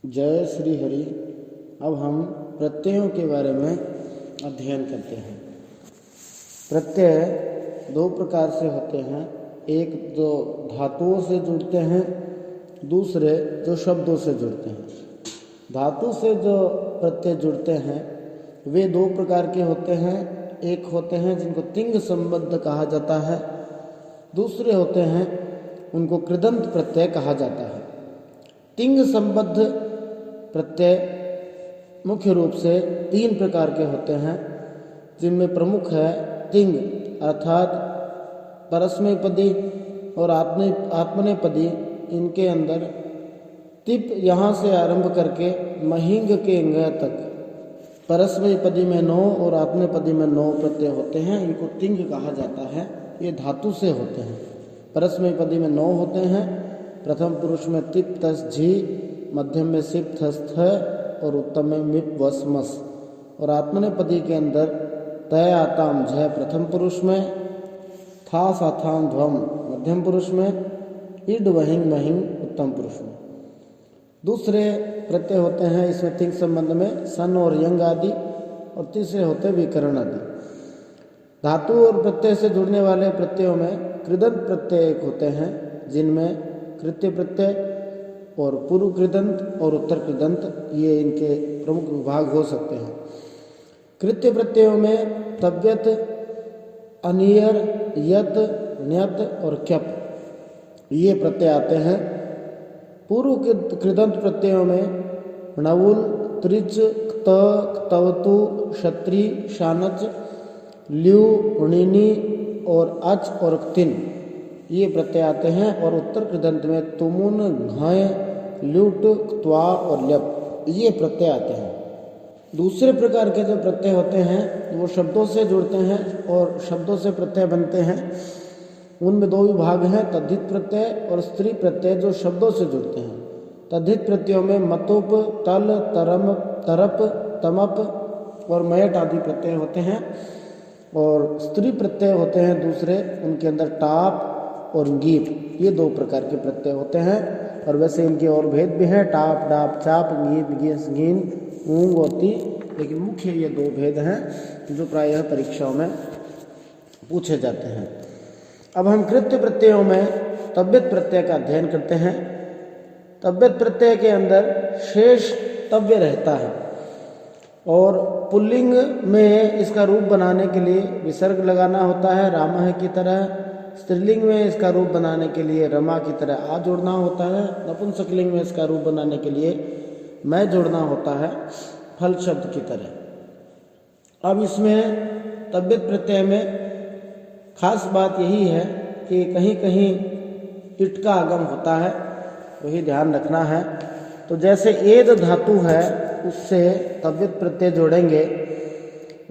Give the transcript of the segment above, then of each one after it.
जय श्री हरि। अब हम प्रत्ययों के बारे में अध्ययन करते हैं। प्रत्यय दो प्रकार से होते हैं, एक जो धातुओं से जुड़ते हैं, दूसरे जो शब्दों से जुड़ते हैं। धातु से जो प्रत्यय जुड़ते हैं वे दो प्रकार के होते हैं। एक होते हैं जिनको तिंग संबद्ध कहा जाता है, दूसरे होते हैं उनको कृदंत प्रत्यय कहा जाता है। तिंग संबद्ध प्रत्यय मुख्य रूप से तीन प्रकार के होते हैं, जिनमें प्रमुख है तिंग अर्थात परस्मैपदी और आत्मनेपदी। इनके अंदर तिप यहाँ से आरंभ करके महिंग के अंग तक परस्मैपदी में 9 और आत्मनेपदी में 9 प्रत्यय होते हैं। इनको तिंग कहा जाता है। ये धातु से होते हैं। परस्मैपदी में 9 होते हैं। प्रथम पुरुष में तिप तस झी, मध्यम में सिप थस थ और उत्तम में मिप वस मस। और आत्मनेपदी के अंदर तय आताम झ प्रथम पुरुष में, था साथाम ध्वम मध्यम पुरुष में, इड वहिंग महिंग उत्तम पुरुष में। दूसरे प्रत्यय होते हैं इसमें तिंग संबंध में सन और यंग आदि, और तीसरे होते विकरण आदि। धातु और प्रत्यय से जुड़ने वाले प्रत्ययों में कृदंत प्रत्यय एक होते हैं, जिनमें कृत्य प्रत्यय और पूर्व कृदंत और उत्तर कृदंत ये इनके प्रमुख विभाग हो सकते हैं। कृत्य प्रत्ययों में तव्यत, अनियर, यत, न्यत और क्यप ये प्रत्यय आते हैं। पूर्व कृदंत प्रत्ययों में णवुल, त्रिच, क्त, क्तवतु, क्षत्रि, शानच, ल्यू, णिनी और अच और क्तिन ये प्रत्यय आते हैं। और उत्तर कृदंत में तुमुन, घय, ल्युट, क्त्वा और ल्यप ये प्रत्यय आते हैं। दूसरे प्रकार के जो प्रत्यय होते हैं वो शब्दों से जुड़ते हैं और शब्दों से प्रत्यय बनते हैं। उनमें दो विभाग हैं, तद्धित प्रत्यय और स्त्री प्रत्यय, जो शब्दों से जुड़ते हैं। तद्धित प्रत्ययों में मतुप, तल, तरम, तरप, तमप और मयट आदि प्रत्यय होते हैं। और स्त्री प्रत्यय होते हैं दूसरे, उनके अंदर टाप और गीप ये दो प्रकार के प्रत्यय होते हैं। और वैसे इनके और भेद भी हैं, टाप, डाप, चाप, गीप, गीस, गीन, ऊंग और ती। लेकिन मुख्य ये दो भेद हैं जो प्रायः परीक्षाओं में पूछे जाते हैं। अब हम कृत्य प्रत्ययों में तव्यत प्रत्यय का अध्ययन करते हैं। तव्यत प्रत्यय के अंदर शेष तव्य रहता है और पुल्लिंग में इसका रूप बनाने के लिए विसर्ग लगाना होता है, रामः की तरह। स्त्रीलिंग में इसका रूप बनाने के लिए रमा की तरह आ जोड़ना होता है। नपुंसकलिंग में इसका रूप बनाने के लिए मैं जोड़ना होता है, फल शब्द की तरह। अब इसमें तव्यत प्रत्यय में खास बात यही है कि कहीं कहीं इट का आगम होता है, वही ध्यान रखना है। तो जैसे एद धातु है उससे तव्यत प्रत्यय जोड़ेंगे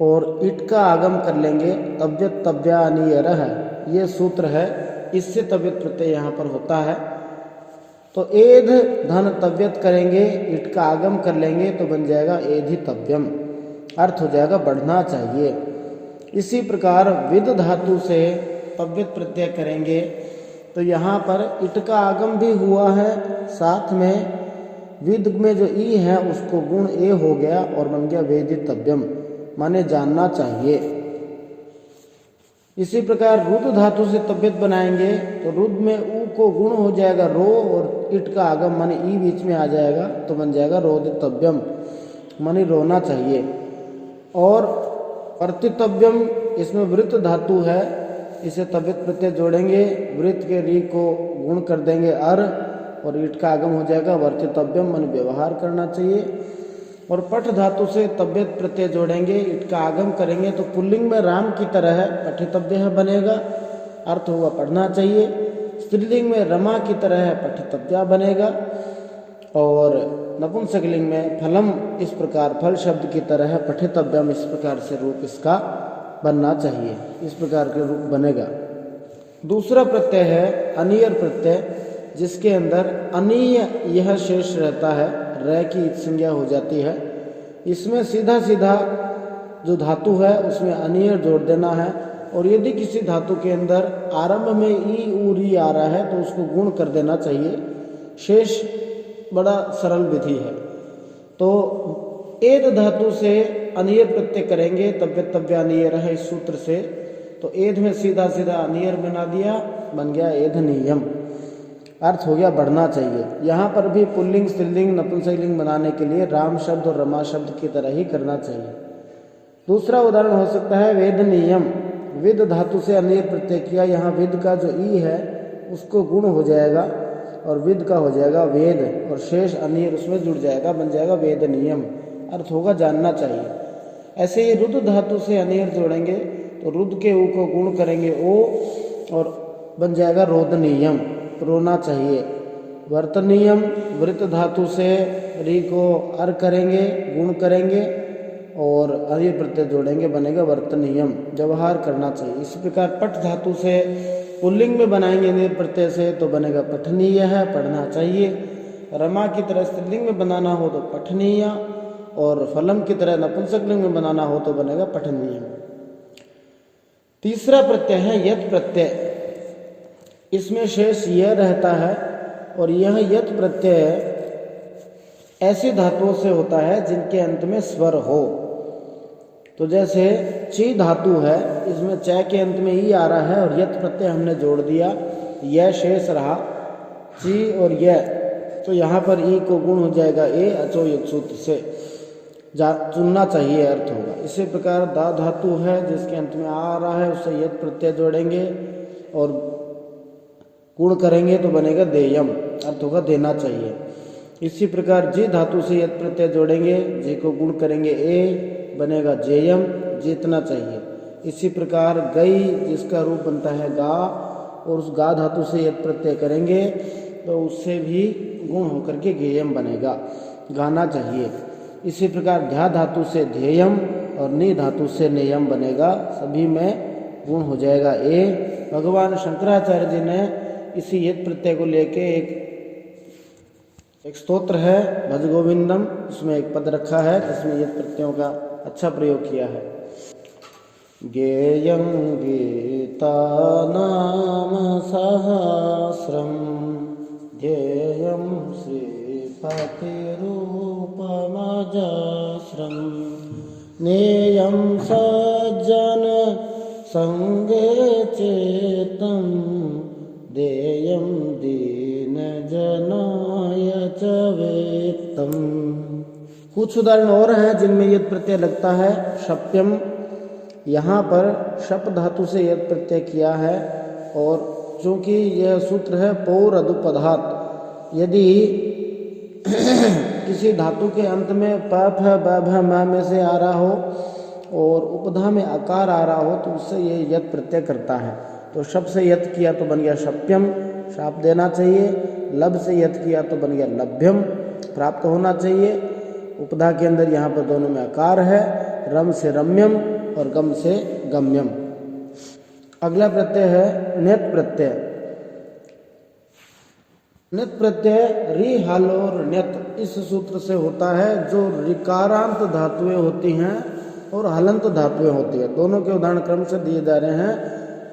और इट का आगम कर लेंगे, तव्यत तव्यानियरः ये सूत्र है, इससे तव्यत प्रत्यय यहाँ पर होता है। तो एध धन तव्यत करेंगे, इट का आगम कर लेंगे तो बन जाएगा एधि तव्यम, अर्थ हो जाएगा बढ़ना चाहिए। इसी प्रकार विद धातु से तव्यत प्रत्यय करेंगे तो यहाँ पर इट का आगम भी हुआ है, साथ में विद में जो ई है उसको गुण ए हो गया और बन गया वेदितव्यम, माने जानना चाहिए। इसी प्रकार रुद धातु से तव्यत बनाएंगे तो रुद में ऊ को गुण हो जाएगा रो, और इट का आगम माने ई बीच में आ जाएगा तो बन जाएगा रोदितव्यम, माने रोना चाहिए। और वर्तितव्यम इसमें वृत्त धातु है, इसे तव्यत प्रत्यय जोड़ेंगे, वृत्त के री को गुण कर देंगे अर और ईट का आगम हो जाएगा वर्तितव्यम, माने व्यवहार करना चाहिए। और पठ धातु से तव्यत प्रत्यय जोड़ेंगे, ईट का आगम करेंगे तो पुल्लिंग में राम की तरह है पठितव्य बनेगा, अर्थ हुआ पढ़ना चाहिए। स्त्रीलिंग में रमा की तरह है पठितव्या बनेगा। और नपुंसकलिंग में फलम इस प्रकार फल शब्द की तरह है पठितव्यम, इस प्रकार से रूप इसका बनना चाहिए, इस प्रकार के रूप बनेगा। दूसरा प्रत्यय है अनियर प्रत्यय, जिसके अंदर अनीय यह शेष रहता है, र की इत संज्ञा हो जाती है। इसमें सीधा सीधा जो धातु है उसमें अनियर जोड़ देना है। और यदि किसी धातु के अंदर आरंभ में ई ऊ री आ रहा है तो उसको गुण कर देना चाहिए। शेष बड़ा सरल विधि है। तो एद धातु से अनियर प्रत्यय करेंगे, तव्य तव्य अनियर है इस सूत्र से, तो एद में सीधा सीधा अनियर बना दिया, बन गया एधनीयम। अर्थ हो गया बढ़ना चाहिए। यहाँ पर भी पुल्लिंग स्त्रीलिंग नपुंसकलिंग बनाने के लिए राम शब्द और रमा शब्द की तरह ही करना चाहिए। दूसरा उदाहरण हो सकता है वेदनीयम। विद धातु से अनियर प्रत्यय किया, यहाँ विद का जो ई है उसको गुण हो जाएगा और विद का हो जाएगा वेद, और शेष अनियर उसमें जुड़ जाएगा, बन जाएगा वेदनीयम। अर्थ होगा जानना चाहिए। ऐसे ही रुद्र धातु से अनियर जोड़ेंगे तो रुद्र के ऊ को गुण करेंगे ओ, और बन जाएगा रोदनीयम, रोना चाहिए। वर्तनीयम, वृत धातु से री को अर करेंगे, गुण करेंगे और अनियर प्रत्यय जोड़ेंगे, बनेगा वर्तनीयम, व्यवहार करना चाहिए। इसी प्रकार पठ धातु से पुल्लिंग में बनाएंगे अनियर प्रत्यय से तो बनेगा पठनीय है, पढ़ना चाहिए। रमा की तरह स्त्रीलिंग में बनाना हो तो पठनीय, और फलम की तरह नपुंसकलिंग में बनाना हो तो बनेगा पठनीय। तीसरा प्रत्यय है यत प्रत्यय। इसमें शेष यह रहता है, और यह यत प्रत्यय ऐसी धातुओं से होता है जिनके अंत में स्वर हो। तो जैसे ची धातु है, इसमें च के अंत में ई आ रहा है और यत प्रत्यय हमने जोड़ दिया, यह शेष रहा, ची और यह, तो यहाँ पर ई को गुण हो जाएगा ए, अचो यत सूत्र से चुनना चाहिए, अर्थ होगा। इसी प्रकार दा धातु है जिसके अंत में आ रहा है, उससे यत प्रत्यय जोड़ेंगे और गुण करेंगे तो बनेगा देयम, अर्थ होगा देना चाहिए। इसी प्रकार जी धातु से यत प्रत्यय जोड़ेंगे, जी को गुण करेंगे ए, बनेगा जेयम, जीतना चाहिए। इसी प्रकार गई जिसका रूप बनता है गा, और उस गा धातु से यत प्रत्यय करेंगे तो उससे भी गुण होकर के गेयम बनेगा, गाना चाहिए। इसी प्रकार ध्या धातु से ध्येयम और नी धातु से नेयम बनेगा, सभी में गुण हो जाएगा ए। भगवान शंकराचार्य जी ने इसी यत प्रत्यय को लेके एक स्तोत्र है भज गोविंदम, उसमें एक पद रखा है जिसमें यत प्रत्ययों का अच्छा प्रयोग किया है। गेयं गीता नाम सहस्रम ध्येयं श्रीपतिरूपमजस्रं नेयं सज्जन संगे चेतं देयं दीनजनाय च वेत्तम। कुछ उदाहरण और हैं जिनमें यत प्रत्यय लगता है। शप्यम, यहाँ पर शप धातु से यत प्रत्यय किया है, और चूंकि यह सूत्र है पौर अदुपधात, यदि किसी धातु के अंत में प फ ब भ म में से आ रहा हो और उपधा में आकार आ रहा हो तो उससे ये यत प्रत्यय करता है। तो शप से यत किया तो बन गया शप्यम, शाप देना चाहिए। लब से यत किया तो बन गया लभ्यम, प्राप्त होना चाहिए। उपधा के अंदर यहाँ पर दोनों में आकार है। रम से रम्यम और गम से गम्यम। अगला प्रत्यय है ण्यत प्रत्यय। ण्यत प्रत्यय रि हल और ण्यत इस सूत्र से होता है, जो ऋकारांत धातुएं होती हैं और हलंत धातुएं होती है। दोनों के उदाहरण क्रम से दिए जा रहे हैं।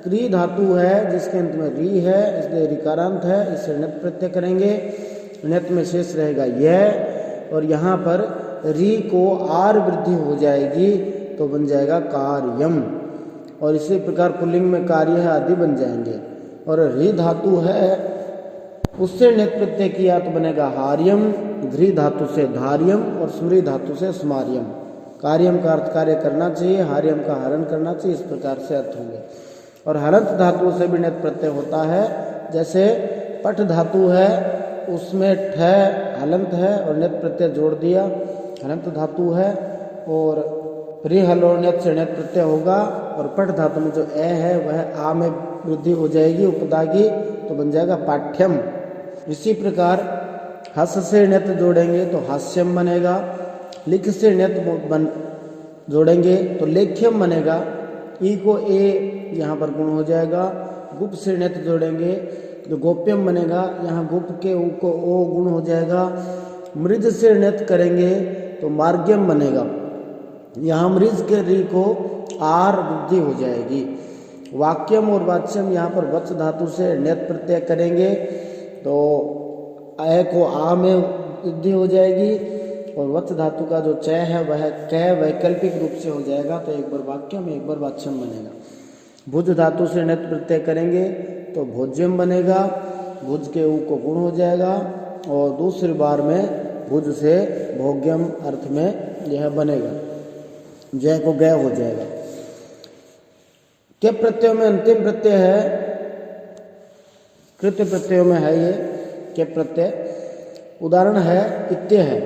क्री धातु है जिसके अंत में री है, इसलिए ऋकारांत है, इससे ण्यत प्रत्यय करेंगे। ण्यत में शेष रहेगा यह, और यहाँ पर री को आर वृद्धि हो जाएगी तो बन जाएगा कार्यम। और इसी प्रकार पुल्लिंग में कार्य है आदि बन जाएंगे। और री धातु है उससे ण्यत प्रत्यय किया तो बनेगा हार्यम, ध्री धातु से धार्यम और स्मृ धातु से स्मार्यम। कार्यम का अर्थ कार्य करना चाहिए, हार्यम का हरण करना चाहिए, इस प्रकार से अर्थ होंगे। और हलंत धातु से भी ण्यत प्रत्यय होता है, जैसे पठ धातु है उसमें ठ हलंत है और ण्यत प्रत्यय जोड़ दिया, हलंत धातु है। और रि हल और ण्यत से ण्यत प्रत्यय होगा। और पठ धातु में जो ए है वह आ में वृद्धि हो जाएगी उपदा की, तो बन जाएगा पाठ्यम। इसी प्रकार हस से ण्यत जोड़ेंगे तो हास्यम बनेगा। लिख से ण्यत जोड़ेंगे तो लेख्यम बनेगा। ई को ए यहाँ पर गुण हो जाएगा। गुप से ण्यत जोड़ेंगे तो गोप्यम बनेगा, यहाँ गुप के ऊ को ओ गुण हो जाएगा। मृज से ण्यत करेंगे तो मार्ग्यम बनेगा, यहाँ मृज के री को आर वृद्धि हो जाएगी। वाक्यम और वाच्यम यहाँ पर वच धातु से ण्यत प्रत्यय करेंगे तो ए को आ में वृद्धि हो जाएगी। और वत्स धातु का जो चय है वह कै वैकल्पिक रूप से हो जाएगा, तो एक बार वाक्यम एक बार वाच्यम बनेगा। भुज धातु से णित प्रत्यय करेंगे तो भोज्यम बनेगा, भुज के ऊ को गुण हो जाएगा, और दूसरी बार में भुज से भोग्यम अर्थ में यह बनेगा, जय को गय हो जाएगा। के प्रत्ययों में अंतिम प्रत्यय है, कृत्य प्रत्ययों में है ये के प्रत्यय। उदाहरण है इत्य है,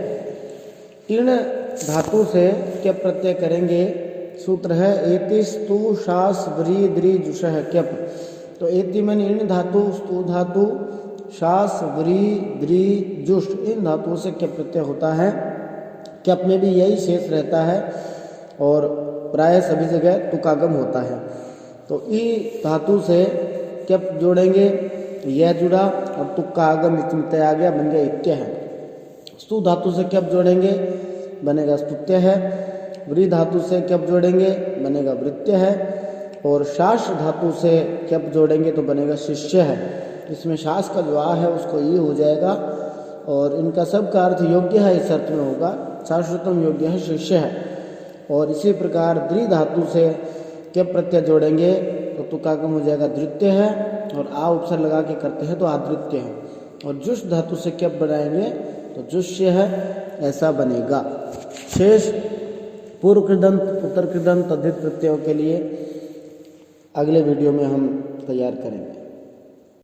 इन धातु से के प्रत्यय करेंगे, सूत्र है एतिस तु शास व्री द्रि जुषः क्यप। तो एति में इन धातु, स्तु धातु, शास व्री द्रि जुष, इन धातुओं से के प्रत्यय होता है। क्यप में भी यही शेष रहता है और प्राय सभी जगह तुकागम होता है। तो ई धातु से क्यप जोड़ेंगे, यह जुड़ा और तुक का आगम इत्य आ गया, बन गया इत्य है। स्तु धातु से क्यप जोड़ेंगे, बनेगा स्तुत्य है। व्री धातु से क्यप जोड़ेंगे, बनेगा वृत्य है। और शास धातु से क्यप जोड़ेंगे तो बनेगा शिष्य है। इसमें शास का जो आ है उसको ये हो जाएगा, और इनका सब का अर्थ योग्य है इस अर्थ में होगा, शाश्वतम योग्य है, शिष्य है। और इसी प्रकार द्रि धातु से क्यप प्रत्यय जोड़ेंगे तो तुकागम हो जाएगा द्वितीय है, और आ उपसर्ग लगा के करते हैं तो आद्वितीय है। और जुष धातु से क्यप बनाएंगे तो जुष्य है, ऐसा बनेगा। शेष पूर्व कृदंत, उत्तर कृदंत, तद्धित प्रत्ययों के लिए अगले वीडियो में हम तैयार करेंगे।